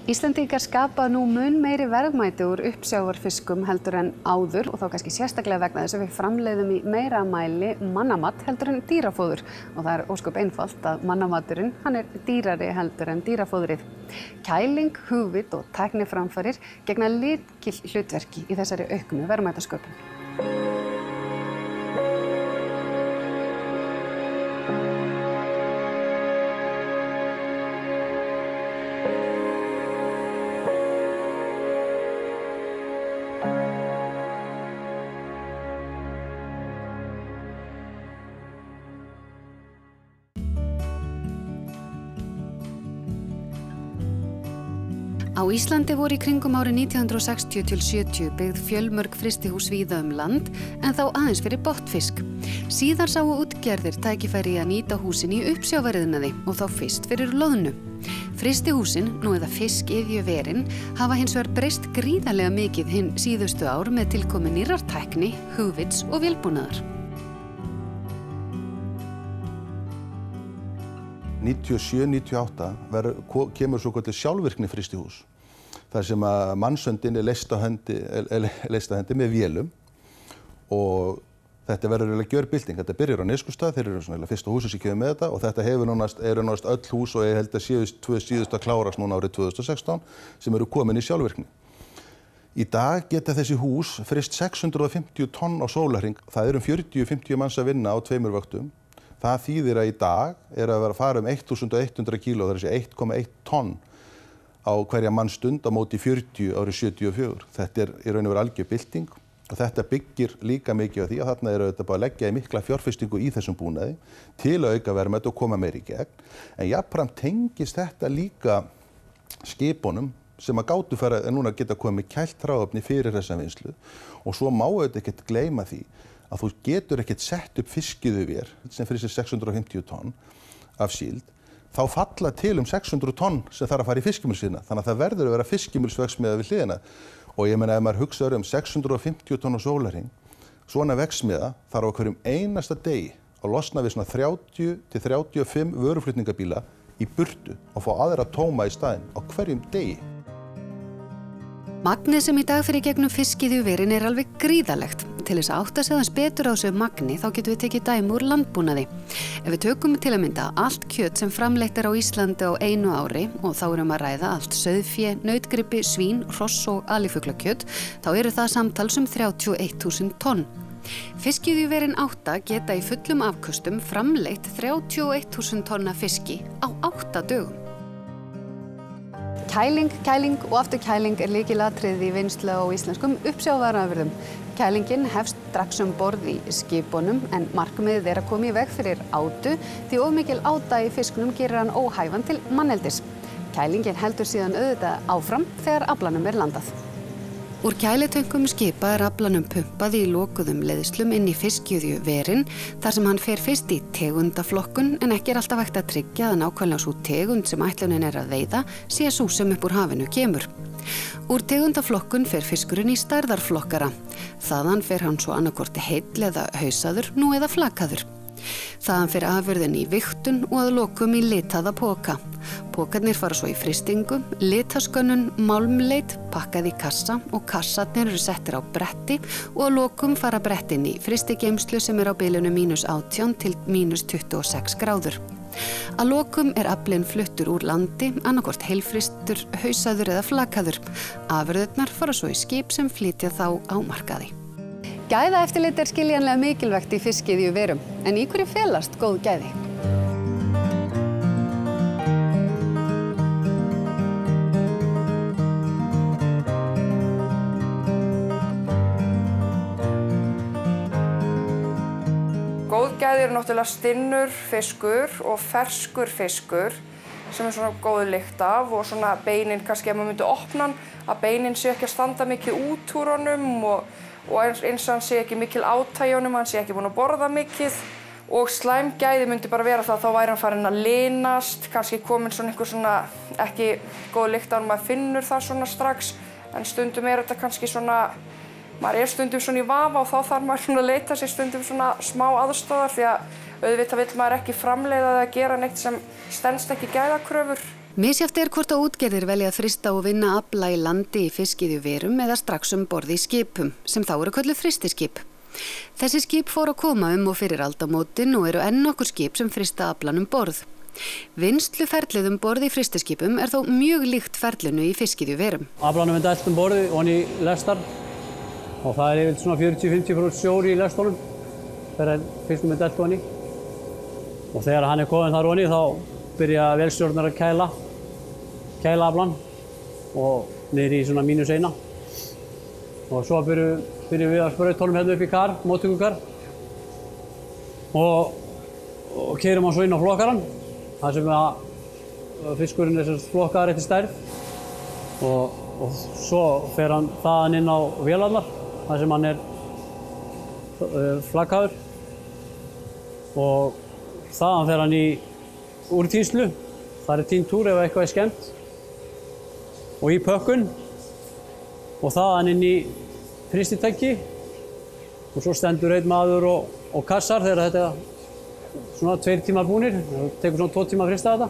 Íslendingar skapa nú mun meiri verðmæti úr uppsjávarfiskum heldur en áður og þá kannski sérstaklega vegna þess að við framleiðum í meira mæli mannamat heldur en dýrafóður og það ósköp einfalt að mannamaturinn hann dýrari heldur en dýrafóðrið. Kæling, hugvit og tækniframfarir gegna lykilhlutverki í þessari auknu verðmætasköpun. Á Íslandi voru í kringum árið 1960–70 byggð fjölmörg frystihús víða land en þá aðeins fyrir botnfisk. Síðar sáu útgerðir tækifæri í að nýta húsin í uppsjávariðnaði og þá fyrst fyrir loðnu. Frystihúsin, nú eða fiskiðjuverin, hafa hins vegar breyst gríðarlega mikið hinn síðustu ár með tilkomi nýrrar tækni, hugvits og vélbúnaðar. 97–98 kemur svo kallið sjálfvirkni frystihús. Þar sem að mannsöndin leyst á hendi með vélum og þetta verður eiginlega gjörbylting. Þetta byrjar á Neskaupstað, þeir eru svona fyrsta húsið sem kemur með þetta og þetta hefur nánast öll hús og ég held að séu tvö síðust að klárast núna árið 2016 sem eru komin í sjálfvirkni. Í dag geta þessi hús fryst 650 tonn á sólarhring. Það eru 40–50 manns að vinna á 2 vöktum. Það þýðir að í dag að vera að fara 1100 kíló, það er 1,1 tonn á hverja mannstund á móti 40 árið 74. Þetta er í raun og veru algjör bylting og þetta byggir líka mikið á því að þarna eru þetta bara að leggja í mikla fjárfestingu í þessum búnaði til að auka verðmæti og koma meira í gegn. En jafnframt tengist þetta líka skipunum sem að gátu fara en núna geta komið kælt hráefni fyrir þessa vinnslu og svo má auðvitað ekkert gleyma því að þú getur ekkert sett upp fiskiðjuvél sem frystir 650 tonn af síld, þá falla til 600 tonn sem þarf að fara í fiskimjölsina. Þannig að það verður að vera fiskimjölsverksmiðja við hliðina. Og ég meina ef maður hugsaður 650 tonn á sólarhring, svona verksmiðja þarf á hverjum einasta degi að losna við svona 30–35 vöruflutningabíla í burtu og fá aðra tóma í staðinn á hverjum degi. Magnið sem í dag fyrir gegnum fiskiðjuverin alveg gríðarlegt. Til þess að átta sig aðeins betur á þessu magni þá getum við tekið dæmi úr landbúnaði. Ef við tökum til að mynda allt kjöt sem framleitt á Íslandi á einu ári og þá að ræða allt sauðfé, nautgripi, svín, hross og alifuglakjöt, þá eru það samtals 31.000 tonn. Fiskiðjuverin 8 geta í fullum afköstum framleitt 31.000 tonna fiski á 8 dögum. Kæling og aftur kæling lykilatriði í vinnslu á íslenskum uppsjávarafurðum. Kælingin hefst strax borð í skipunum en markmiðið að koma í veg fyrir átu því of mikil áta í fiskunum gerir hann óhæfan til manneldis. Kælingin heldur síðan auðvitað áfram þegar aflanum landað. Úr kælitönkum skipa aflanum pumpað í lokuðum leiðslum inn í fiskiðjuverin þar sem hann fer fyrst í tegundaflokkun en ekki alltaf hægt að tryggja að nákvæmlega sú tegund sem ætlunin að veiða sé sú sem upp úr hafinu kemur. Úr tegundaflokkun fer fiskurinn í stærðarflokkara. Þaðan fer hann svo annaðhvort heill eða hausaður, nú eða flakaður. Þaðan fer afurðin í vigtun og að lokum í litaða poka. Pokarnir fara svo í frystingu, litaskönnun, málmleit, pakkað í kassa og kassarnir eru settir á bretti og að lokum fara brettin í frystigeymslu sem á bilinu -18 til -26 gráður. Að lokum aflinn fluttur úr landi, annaðhvort heilfrystur, hausaður eða flakaður. Afurðirnar fara svo í skip sem flytja þá á markaði. Gæðaeftirlit skiljanlega mikilvægt í fiskiðjuverum, en í hverju felast góð gæði? Góð gæði eru náttúrulega stinnur fiskur og ferskur fiskur sem svona góð lykt af og svona beinin, kannski ef maður myndi opna hann, að beinin sé ekki að standa mikið út úr honum og eins og hann sé ekki mikil áta í honum, hann sé ekki búinn að borða mikið og slæm gæði myndi bara vera það, þá væri hann farinn að linast, kannski komin svona einhver svona ekki góð lykt af hann, maður finnur það svona strax, en stundum þetta kannski svona, maður stundum svona í vafa og þá þarf maður svona að leita sér stundum svona smá aðstoðar því að auðvitað vill maður ekki framleiða eða gera neitt sem stenst ekki gæðakröfur. Misjafnt hvort að útgerðir velja að frysta og vinna afla í landi í fiskiðjuverum eða strax borð í skipum, sem þá eru kölluð frystiskip. Þessi skip fóru að koma og fyrir aldamótin og eru enn nokkur skip sem frysta aflan borð. Vinnsluferlið borð í frystiskipum þó mjög líkt ferlinu í fiskiðjuverum. Aflanum dælt borði og hann í lestar og það yfirleitt svona 40–50% sjór í lestunum þegar fiskum dælt og hann í. Og þegar hann kominn þar og þá byrja vélstjórnar að kæla aflan og niður í svona -1 og svo byrjum við að sprauta honum hérna upp í kar, móttökukar og keyrum hann svo inn á flokkarann þar sem fiskurinn flokkaður eftir stærð og svo fer hann þaðan inn á vélarnar þar sem hann flaggaður og þaðan fer hann í úrtínslu, þar tínt úr ef eitthvað skemmt og í pökkun og þaðan inn í frystitæki og svo stendur einn maður og kassar þegar þetta svona 2 tímar búnir, það tekur svona 2 tíma að frysta þetta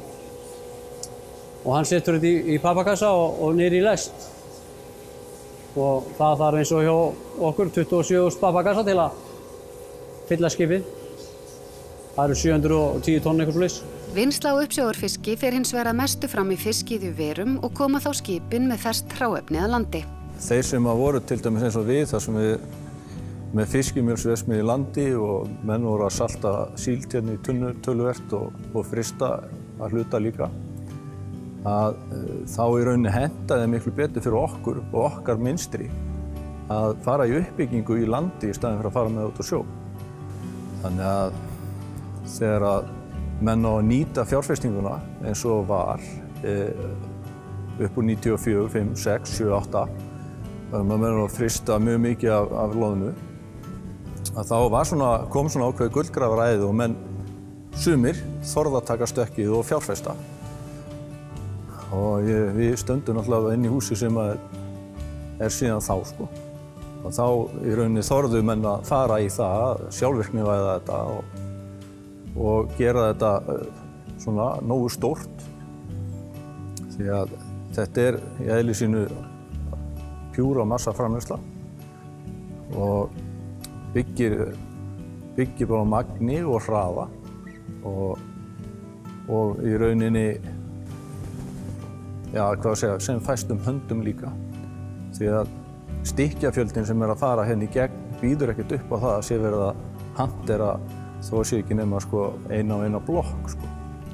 og hann setur þetta í pappakassa og niður í lest og það þarf eins og hjá okkur 27.000 pappakassa til að fylla skipið. Það eru 710 tonn eitthvað svoleiðis. Vinnsla á uppsjávarfiski fer hins vegar að mestu fram í fiskiðjuverum og koma þá skipin með ferskt hráefni að landi. Þeir sem voru til dæmis eins og við, þar sem við með fiskimjölsverksmiðju í landi og menn voru að salta síld hérna í tunnu töluvert og frysta að hluta líka, að þá í rauninni hentaði miklu betur fyrir okkur og okkar mynstri að fara í uppbyggingu í landi í staðinn fyrir að fara með út á sjó. Þannig að þegar að menn á að nýta fjárfestinguna eins og var upp úr 94, 5, 6, 7, 8 maður verður að frysta mjög mikið af loðnu að þá kom svona ákveðið gullgrafræði og menn sumir þorðu að taka stökkið og fjárfesta og við stöndum náttúrulega inn í húsi sem síðan þá sko og þá í rauninni þorðu menn að fara í það sjálfvirknivæða þetta og gera þetta svona nógu stórt því að þetta í eðli sínu pjúra massaframleiðsla og byggir bara á magni og hraða og í rauninni sem fæstum höndum líka því að stykkjafjöldin sem að fara hérna í gegn býður ekkert upp á það að sé verið að hantera þó sé ekki nema eina blokk sko.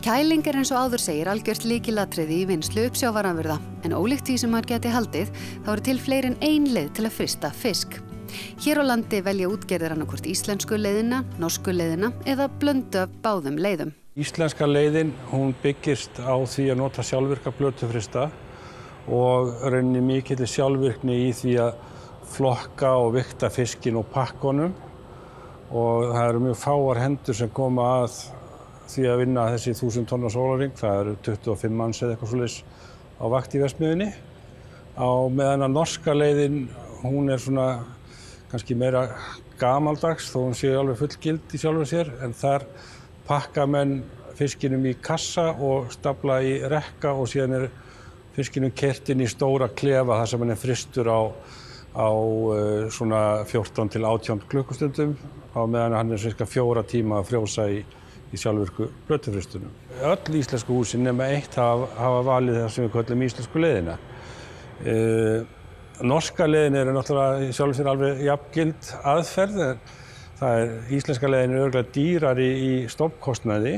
Kæling eins og áður segir algjört lykilatriði í vinnslu uppsjávarafurða en ólíkt því sem maður geti haldið þá eru til fleiri en ein leið til að frysta fisk. Hér á landi velja útgerðir annaðhvort íslensku leiðina, norsku leiðina eða blöndu af báðum leiðum. Íslenska leiðin hún byggist á því að nota sjálfvirka blötufrysta og rauninni mikilli sjálfvirkni í því að flokka og vigta fiskinn og pakka honum og það eru mjög fáar hendur sem koma að því að vinna þessi 1000 tonna sólarhring, það eru 25 manns eða eitthvað svoleiðis á vakt í verksmiðjunni. Á meðan að norska leiðin, hún svona kannski meira gamaldags þó hún sé alveg fullgild í sjálfu sér en þar pakka menn fiskinum í kassa og stafla í rekka og síðan fiskinum keyrt inn í stóra klefa þar sem hann frystur á svona 14 til 18 klukkustundum á meðan hann cirka 4 tíma að frjósa í sjálfvirku blötufrystunum. Öll íslensku húsin nema eitt hafa valið það sem við köllum íslensku leiðina. Norska leiðin náttúrulega í sjálfu sér alveg jafngild aðferð. Íslenska leiðin örugglega dýrari í stofnkostnaði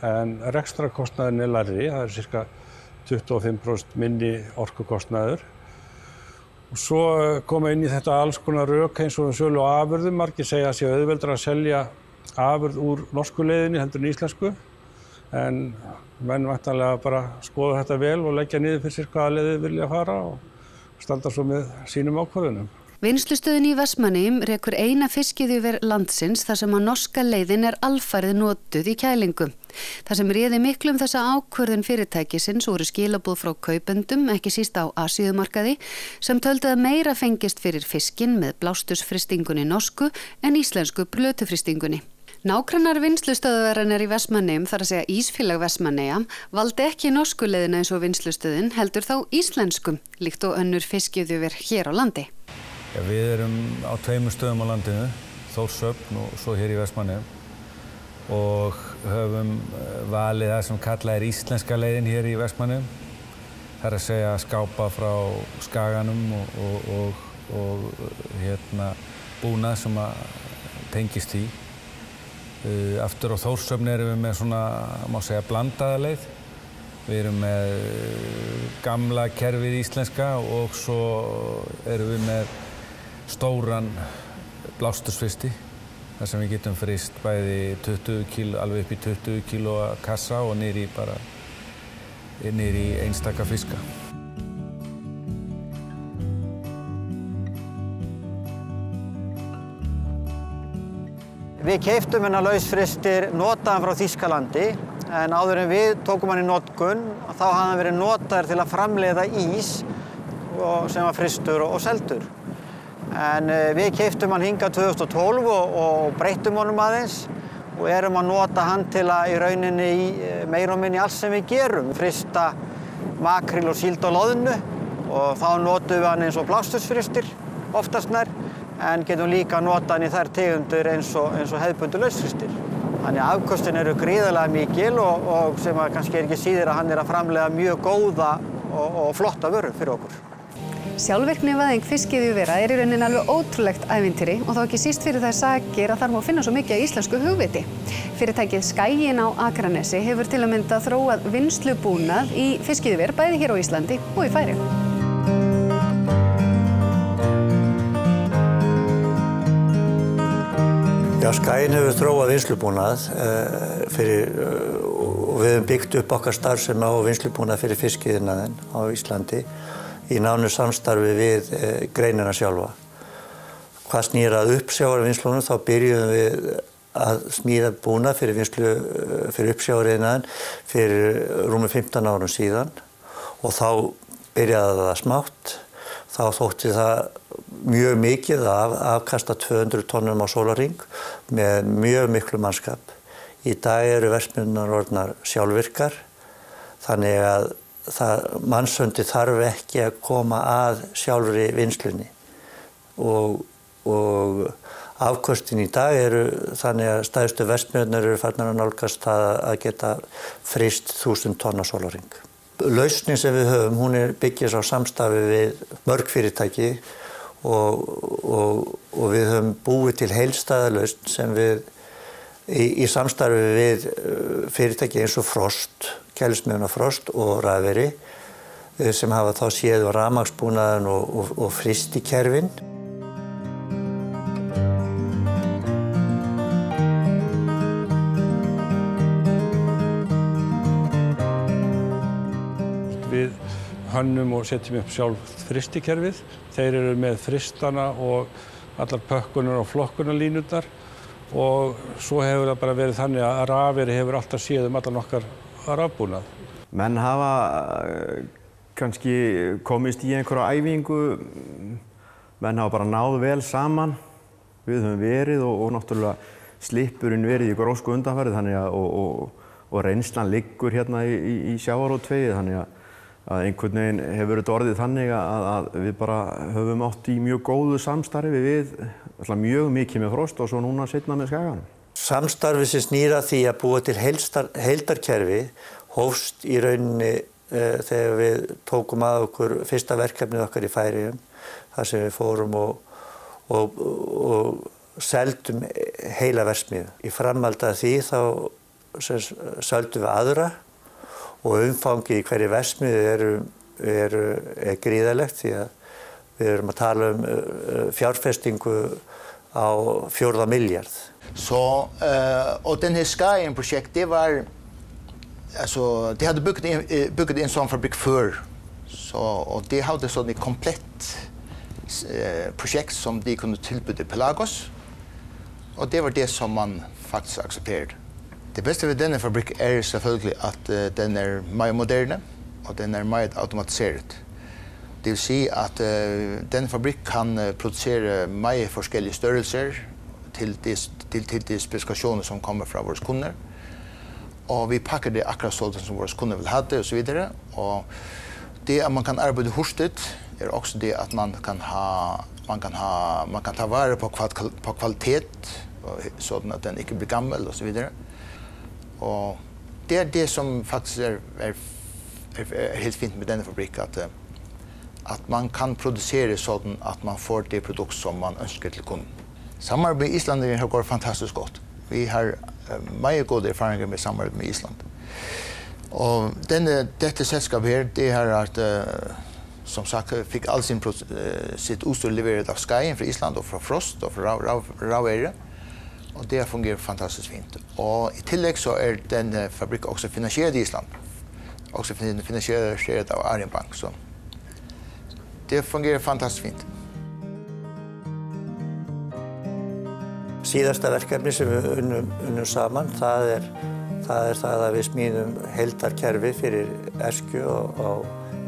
en rekstrarkostnaðurinn lægri, það cirka 25% minni orkukostnaður. Og svo koma inn í þetta alls konar rök eins og sölu á afurðum. Margir segja að sé auðveldara að selja afurð úr norsku leiðinni heldur en íslensku. En menn væntanlega bara skoða þetta vel og leggja niður fyrir sér hvaða leiðir vilja fara og standa svo með sínum ákvörðunum. Vinnslustöðin í Vestmannaeyjum rekur eina fiskiðjuver landsins þar sem að norska leiðin alfarið notuð í kælingu. Það sem réði miklu þessa ákvörðun fyrirtækisins voru skilaboð frá kaupendum, ekki síst á Asíumarkaði, sem töldu að meira fengist fyrir fiskinn með blástusfrystingunni norsku en íslensku blötufrystingunni. Nágrannar vinnslustöðvarinnar í Vestmannaeyjum, þar að segja Ísfélag Vestmannaeyja, valdi ekki norsku leiðina eins og vinnslustöðin, heldur þá íslensku, líkt og önnur fiskiðjuver hér á landi. Ja, við erum á 2 stöðum á landinu, Þórshöfn og svo hér í Vestmannaeyjum, og höfum valið það sem kallað íslenska leiðin hér í Vestmannaeyjum. Það er að segja skápa frá Skaganum og búnað sem tengist því. Aftur á Þórshöfn erum við með svona, má segja, blandaða leið. Við erum með gamla kerfið íslenska og svo erum við með stóran blástursfrysti, þar sem við getum fryst bæði 20 kíló, alveg upp í 20 kílóa kassa og niður í einstaka fiska. Við keyptum hennar lausfrystir notaðan frá Þýskalandi, en áður en við tókum hann í notkun, þá hafði hann verið notaður til að framleiða ís sem var frystur og seldur. En við keyptum hann hingað 2012 og breyttum honum aðeins og erum að nota hann til að í rauninni meira og minni allt sem við gerum. Frysta makríl og síld og loðnu og þá notum við hann eins og blástursfrystir oftast nær, en getum líka nota hann í þær tegundir eins og hefðbundnu lausfrystir. Þannig að afköstin eru gríðarlega mikil og sem kannski ekki síður að hann að framleiða mjög góða og flotta vöru fyrir okkur. Sjálfvirknivæðing fiskiðjuvera í rauninni alveg ótrúlegt ævintýri og þá ekki síst fyrir þær sakir að þar má finna svo mikið af íslensku hugviti. Fyrirtækið Skaginn á Akranesi hefur til að mynda þróað vinnslubúnað í fiskiðjuver bæði hér á Íslandi og í Færeyjum. Já, Skaginn hefur þróað vinnslubúnað og við höfum byggt upp okkar starfsemi á vinnslubúnað fyrir fiskiðnaðinn á Íslandi í nánu samstarfi við greinina sjálfa. Hvað snýr að uppsjávarvinnslunum, þá byrjuðum við að smíða búnað fyrir uppsjávarvinnnaðinn fyrir rúmum 15 árum síðan og þá byrjaði það smátt. Þá þótti það mjög mikið að afkasta 200 tonnum á sólarhring með mjög miklu mannskap. Í dag eru verksmiðjurnar orðnar sjálfvirkar, þannig að mannshöndi þarf ekki að koma að sjálfri vinnslunni. Og afköstin í dag eru þannig að stærstu verksmiðjurnar eru farnar að nálgast það að geta fryst 1000 tonn á sólarhring. Lausnin sem við höfum, hún byggist á samstarfi við mörg fyrirtæki og við höfum búið til heildstæða lausn sem við í samstarfi við fyrirtæki eins og Frost, kælismiðjuna Frost og Rafeyri sem hafa þá séð á rafmagnsbúnaðinn og frystikerfin. Við hönnum og setjum upp sjálf frystikerfið. Þeir eru með fristana og allar pökkunar og flokkunarlínurnar og svo hefur það bara verið þannig að Rafeyri hefur alltaf séð allan okkar rafbúnað. Menn hafa kannski komist í einhverja æfingu, menn hafa bara náð vel saman. Við höfum verið og náttúrulega slippurinn verið í grósku undanfarið þannig að og reynslan liggur hérna í sjávarútvegi þannig að einhvern veginn hefur þetta orðið þannig að við bara höfum átt í mjög góðu samstarfi við mjög mikið með Frost og svo núna seinna með Skaganum. Samstarfi sem snýr að því að búa til heildarkerfi hófst í rauninni þegar við tókum að okkur fyrsta verkefnið okkar í Færeyjum þar sem við fórum og seldum heila verksmiðju. Í framhaldi af því þá seldum við aðra og umfangið í hverju verksmiðju er gríðarlegt því að vi erum att tala om fjárfestingu á 4 miljard. Så och den här Skaginn-projekt det var alltså det hade byggt en sån fabrik för så och det hade så ett komplett projekt som de kunde tillbyda Pelagos och det var det som man faktiskt accepterade. Det bästa med denna fabrik är selvfølgelig att den är mer modern och den är mer automatiserad. Det vill säga att den fabrik kan producera mer forskjellige størrelser till de specifikationer som kommer från våra kunder. Och vi packar det akkurat så som våra kunder vill ha det och så vidare. Och det att man kan arbeta hurtigt är också det att man kan ta vara på kvalitet så att den inte blir gammal och så vidare. Och det är det som faktiskt är helt fint med denna fabrik att man kan producera så att man får det produkt som man önskar till kunden. Samarbete med Island har gått fantastiskt gott. Vi har mycket goda erfarenheter med samarbete med Island. Och detta sällskap här, det har att som sagt fick all sitt utstyr levererat av Skyen från Island och från Frost och från Rauere. Och det fungerar fantastiskt fint. Och i tillägg så är den fabriken också finansierad i Island. Också finansierad av Arion Bank. Så det fungerar fantastiskt fint. Síðasta verkefni sem við unnum saman, það er það að við smíðum heildarkerfi fyrir Eskju og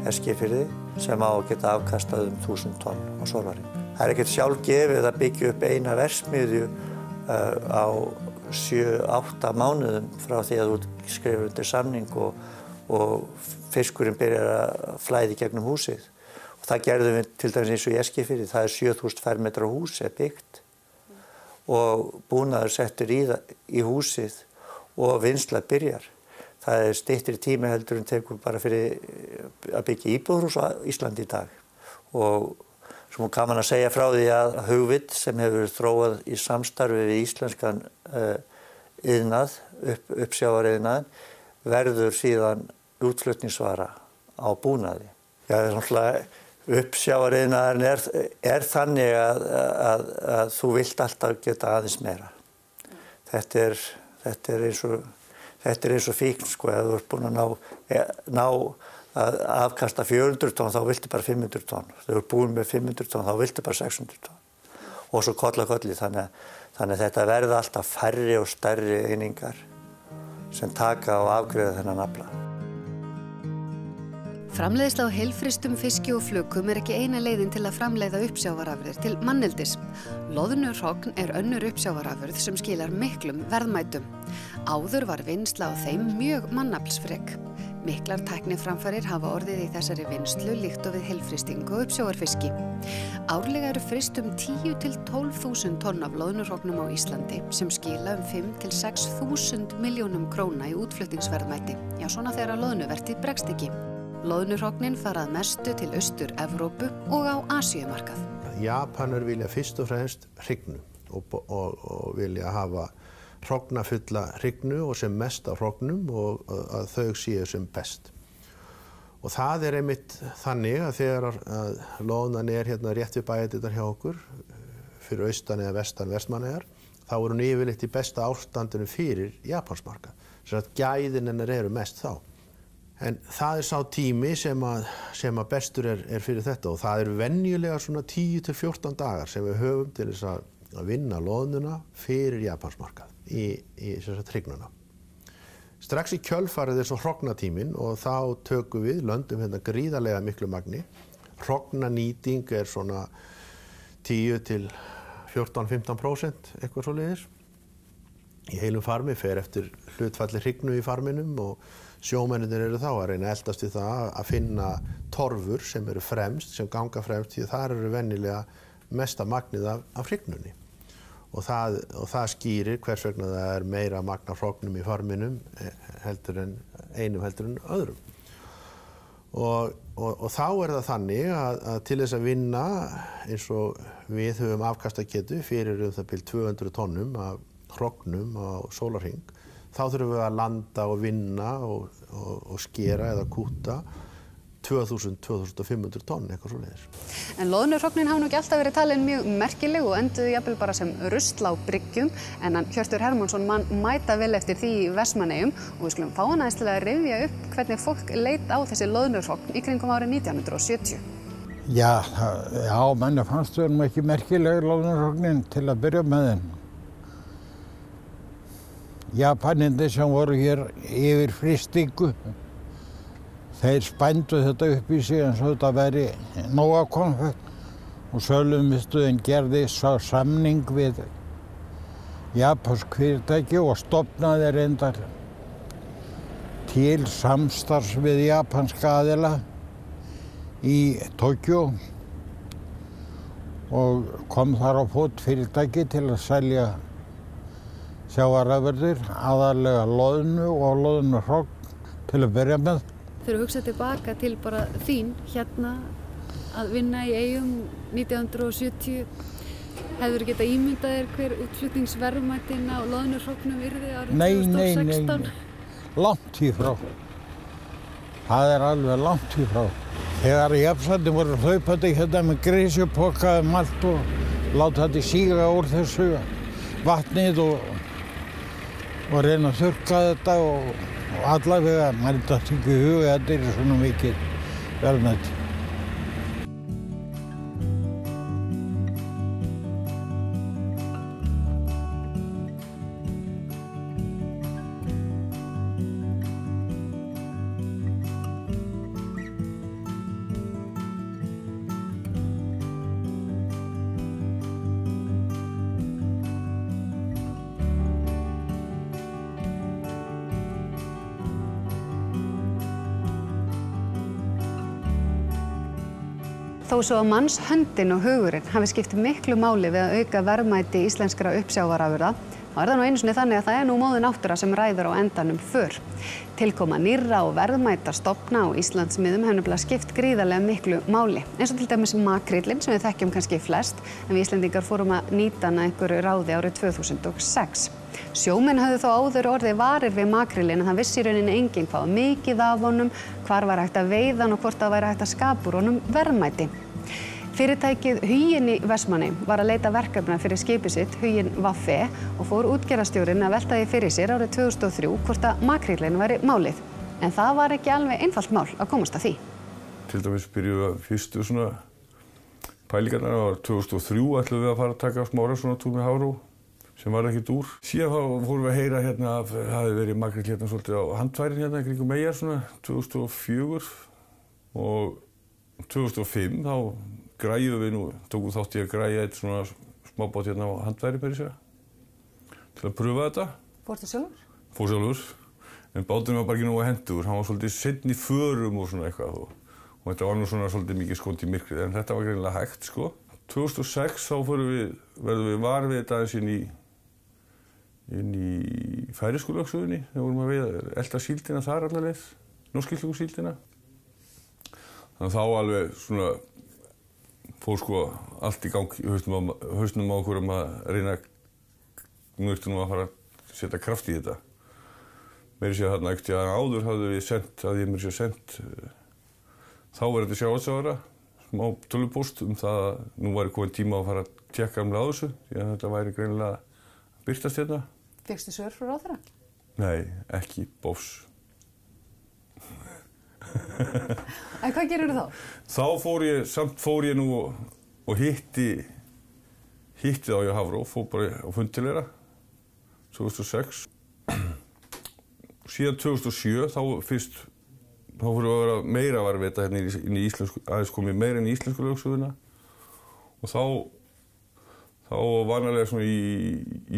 Eskifirði sem á að geta afkastað 1000 tonn á sólarhring. Það er ekkert sjálfgefið að byggja upp eina verksmiðju á 7-8 mánuðum frá því að þú skrifur undir samning og fiskurinn byrjar að flæða í gegnum húsið. Og það gerðum við til dæmis eins og í Eskifirði, það er 7000 fermetra hús er byggt. Og búnaður settur í húsið og vinnsla byrjar. Það er styttri tími heldur en tekur bara fyrir að byggja íbúðarhús á Íslandi í dag. Og svo kann man að segja frá því að Hugvit sem hefur þróað í samstarfi við íslenskan iðnað, uppsjávaraiðnaðinn, verður síðan útflutningsvara á búnaði. Já, það er náttúrulega uppsjávaraiðnaðurinn er þannig að þú vilt alltaf geta aðeins meira. Þetta er eins og fíkn, sko, ef þú ert búin að ná að afkasta 400 tonn, þá viltu bara 500 tonn. Þegar þú ert búin með 500 tonn, þá viltu bara 600 tonn. Og svo koll af kolli, þannig að þetta verða alltaf færri og stærri einingar sem taka og afgreiða þennan afla. Framleiðsla á heilfrystum fiski og flökum er ekki eina leiðin til að framleiða uppsjávarafurðir til manneldis. Loðnuhrogn er önnur uppsjávarafurð sem skilar miklum verðmætum. Áður var vinnsla á þeim mjög mannaflsfrek. Miklar tækniframfarir hafa orðið í þessari vinnslu líkt og við heilfrystingu og uppsjávarfiski. Árlega eru fryst 10 til 12.000 tonn af loðnuhrognum á Íslandi sem skila 5 til 6.000 milljónum króna í útflutningsverðmæti. Já, svona þegar loðnuvertíð bregst ekki. Loðnuhrognin fara að mestu til Austur-Evrópu og á Asíumarkað. Japanar vilja fyrst og fremst hrygnu og vilja hafa hrognafulla hrygnu og sem mest af hrognum og að þau séu sem best. Og það er einmitt þannig að þegar loðnan er hérna rétt við bæjardyrnar hjá okkur, fyrir austan eða vestan Vestmannaeyjar, þá er hún yfirleitt í besta ástandinu fyrir Japansmarkað. Svo að gæðin hennar eru mest þá. En það er sá tími sem að bestur er fyrir þetta og það er venjulega svona 10 til 14 dagar sem við höfum til þess að vinna loðnuna fyrir Japansmarkað í hrygnuna. Strax í kjölfarið er svo hrognatíminn og þá tökum við löndum hérna gríðarlega miklu magni. Hrognanýting er svona 10 til 14-15%, eitthvað svoleiðis. Í heilum farmi fer eftir hlutfalli hrygnu í farminum og sjómennirnir eru þá að reyna að eldast við það að finna torfur sem eru fremst, sem ganga fremst, því þar eru venjulega mesta magnið af hrygnunni. Og það skýrir hvers vegna það er meira magn af hrognum í farminum heldur en öðrum. Og þá er það þannig að til þess að vinna eins og við höfum afkastagetu fyrir það bil 200 tonnum af hrognum á sólarhring, þá þurfum við að landa og vinna og skera eða kúta 2.000-2.500 tonn, eitthvað svoleiðis. En loðnuhrognin hafa nú ekki alltaf verið talin mjög merkileg og enduðu jafnvel bara sem rusl á bryggjum, en Hjörtur Hermannsson mæta vel eftir því í Vestmannaeyjum og við skulum fá hann aðeins til að rifja upp hvernig fólk leit á þessi loðnuhrogn í kringum árið 1970. Já, manni fannst þau nú ekki merkileg loðnuhrognin til að byrja með þeim. Japanindi sem voru hér yfir frystingu, þeir spændu þetta upp í sig eins og þetta væri nóakonfekt og sölumiðstöðin gerði samning við japansk fyrirtæki og stofnaði reyndar til samstarfs við japanska aðila í Tókjó og kom þar á fót fyrirtæki til að selja sjávarafurðir, aðallega loðnu og loðnuhrogn til að byrja með. Þegar þú hugsað tilbaka til bara þín hérna að vinna í Eyjum 1970, hefðirðu getað ímyndað þér hver útflutningsverðmætin á loðnuhrognum yrði árið 2016? Nei, langt í frá. Það alveg langt í frá. Þegar jafnsandi voru hlaupandi hérna með grisjupoka allt og láta þetta síga úr þessu vatnið og reyna að þurrka þetta og allavega, maður datt ekki í huga að þetta svona mikið verðmæti. Þó svo að mannshöndin og hugurinn hafi skipt miklu máli við að auka verðmæti íslenskra uppsjávarafurða, þá það nú einu sinni þannig að það nú móðir náttúra sem ræður á endanum för. Tilkoma nýrra og verðmæta stofna á Íslandsmiðum hefur nefnilega skipt gríðarlega miklu máli. Eins og til dæmis makríllinn sem við þekkjum kannski flest, en við Íslendingar fórum að nýta hana einhverju ráði árið 2006. Sjómenn höfðu þó áður orðið varir við makríllinn en það vissi í rauninni enginn hvað var mikið af honum, hvar var hægt að veiða hann og hvort það væri hægt að skapa úr honum verðmæti. Fyrirtækið Huginn í Vestmannaeyjum var að leita verkefna fyrir skipið sitt Huginn Vaffe og fór útgerðarstjórinn að velta því fyrir sér árið 2003 hvort að makríllinn væri málið. En það var ekki alveg einfalt mál að komast að því. Til dæmis byrjuðum við fyrstu svona pælingarnar árið 2003 ætluðum við að fara að taka smára svona túr með Hafró sem var ekkert úr. Síðan þá fórum við að heyra hérna að það hafi verið makríll hérna svolítið á handfærin hérna í kringum Eyjar svona 2004 og 2005 þá græjuðum við tókum þátt í að græja eitt svona smábát hérna á handfæri fyrir sig til að pröfa þetta. Fórstu sjálfur? Fór sjálfur, en báturinn var bara ekki nógu hentugur, hann var svolítið seinni í förum og svona eitthvað og þetta var nú svona svolítið mikið skont í myrkrið en þetta var greinilega hægt sko. 2006 þá verðum við var við þetta aðeins inn í færeyskulögsögunni þegar vorum að elta síldina þar alla leið, norskildugusíldina. Þannig að þá alveg svona fór sko allt í gang í hausnum á okkur að reyna nú að fara að setja kraft í þetta. Meira sér þarna ekkert að áður hafði við sendt, þá var þetta sjávarútvegsráðherra smá tölvupóst það að nú væri kominn tíma að fara að tékka á þessu því að þetta væri greinilega að birtast hérna. Fékkstu svör frá ráðherra? Nei, ekki bófs. En hvað gerirðu þá? Þá fór ég nú og hitti þá í Hafró, fór bara á fund til þeirra 2006. Síðan 2007 þá fórum við að vera meira varðveita hérna inn í íslensku, aðeins komið meira inn í íslensku lögsöguna og þá vanalega svona í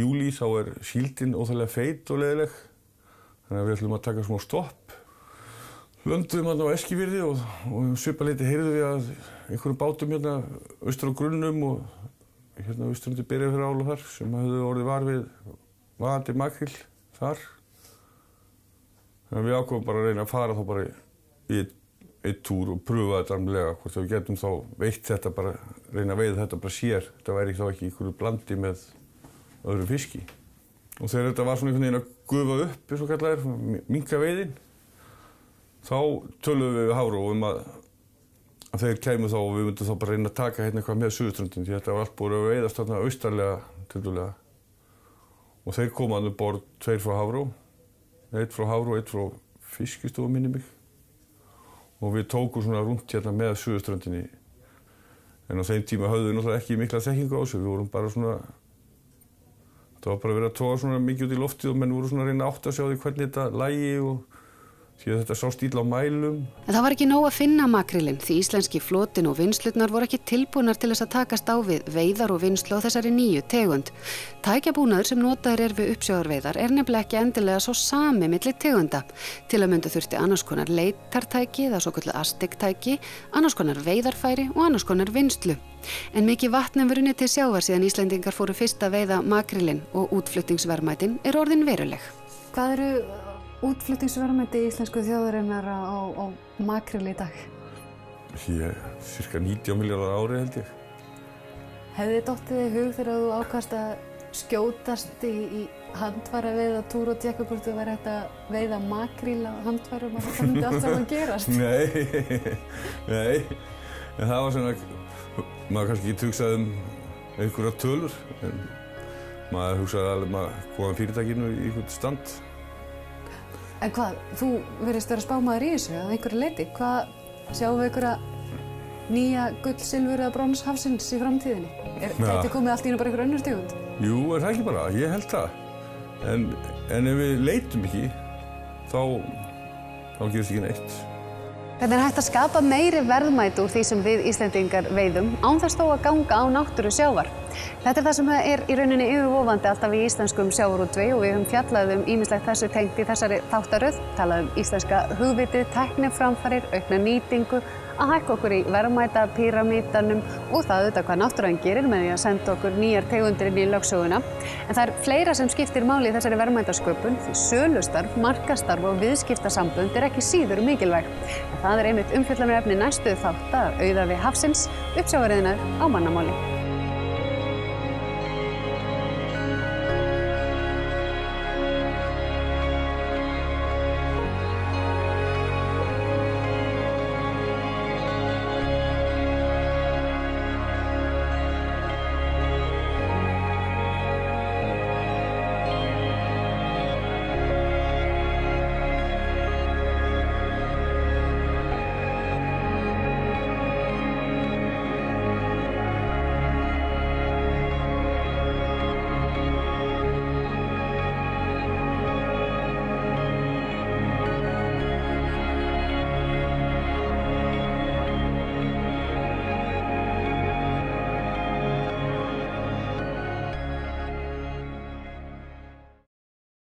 júlí þá síldin óþægilega feit og leiðileg þannig að við ætlum að taka smá stopp. Lönduðum hérna á Eskifirði og svipað leyti heyrðum við að einhverjum bátum hérna austur á grunnum og hérna austur undir Berjafjarðarál og þar sem höfðu orðið var við vaðandi makríll þar. Þannig að við ákváðum bara að reyna að fara þá bara í einn túr og pröfa þetta almennilega hvort við getum þá veitt þetta bara, reyna að veiða þetta bara sér. Þetta væri þá ekki í einhverju blandi með öðru fiski. Og þegar þetta var svona einhvern veginn að gufa upp, eins og kallaðir, minnka veiðin, þá töluðum við Hafró að þeir kæmu þá og við myndum þá bara reyna að taka hérna eitthvað með Suðurströndin því þetta var allt búið að veiðast þarna austarlega tildulega. Og þeir komu að borð tveir frá Hafró, einn frá Hafró, einn frá Fiskistofu minni mig. Og við tókum svona rúnt hérna með Suðurströndinni. En á þeim tíma höfðum við náttúrulega ekki mikla þekkingu á þessu, við vorum bara svona, það var bara verið að toga svona mikið út í loftið og menn voru svona að reyna að átta sig á því hvernig þetta lægi og því að þetta sást illa á mælum. En það var ekki nóg að finna makrílinn því íslenski flotinn og vinnslurnar voru ekki tilbúnar til þess að takast á við veiðar og vinnslu á þessari nýju tegund. Tækjabúnaður sem notaður við uppsjávarveiðar nefnilega ekki endilega svo sami milli tegunda. Til að mynda þurfti annars konar leitartæki eða svokölluð astiktæki, annars konar veiðarfæri og annars konar vinnslu. En mikið vatn hefur runnið til sjávar síðan Íslendingar fóru fyrst að veiða makrílinn og útflutningsverðmætin orðin veruleg. Hvað eru útflutningsverðmæti íslensku þjóðarinnar á makríl í dag? Cirka 90 milljarðar á ári held ég. Hefði dottið í hug þegar þú ákast að skjótast í handfæraveiða túr og tjekka hvort þú væri hægt að veiða makríl á handfærum og það myndi allt saman gerast? Nei, en það var svona, maður kannski ekki hugsaði einhverja tölur, en maður hugsaði alveg maður góðan fyrirtækinu í einhvern stand. En hvað, þú verðist vera spámaður í þessu að einhverju leyti. Hvað, sjáum við einhverja nýja gull, silfur eða brons hafsins í framtíðinni? Gæti komið allt í einu bara einhver önnur tegund? Jú, er það ekki bara, ég held það. En ef við leitum ekki, þá gerist ekki neitt. Hvernig hægt að skapa meiri verðmæti úr því sem við Íslendingar veiðum án þess þó að ganga á náttúru sjávar? Þetta það sem í rauninni yfirvofandi alltaf í íslenskum sjávarútvegi og við höfum fjallað ýmislegt þessu tengt í þessari þáttaröð, talað íslenska hugvitið, tækniframfarir, aukna nýtingu, að hækka okkur í verðmætapíramídanum og það auðvitað hvað náttúran gerir með því að senda okkur nýjar tegundir inn í lögsöguna. En það fleira sem skiptir máli í þessari verðmætasköpun því sölustarf, markastarf og viðskiptasambönd ekki síður mikilvæg. En það einmitt umfjöllunarefni næstu þáttar Auðæfi hafsins, uppsjávarveiðar á mannamáli.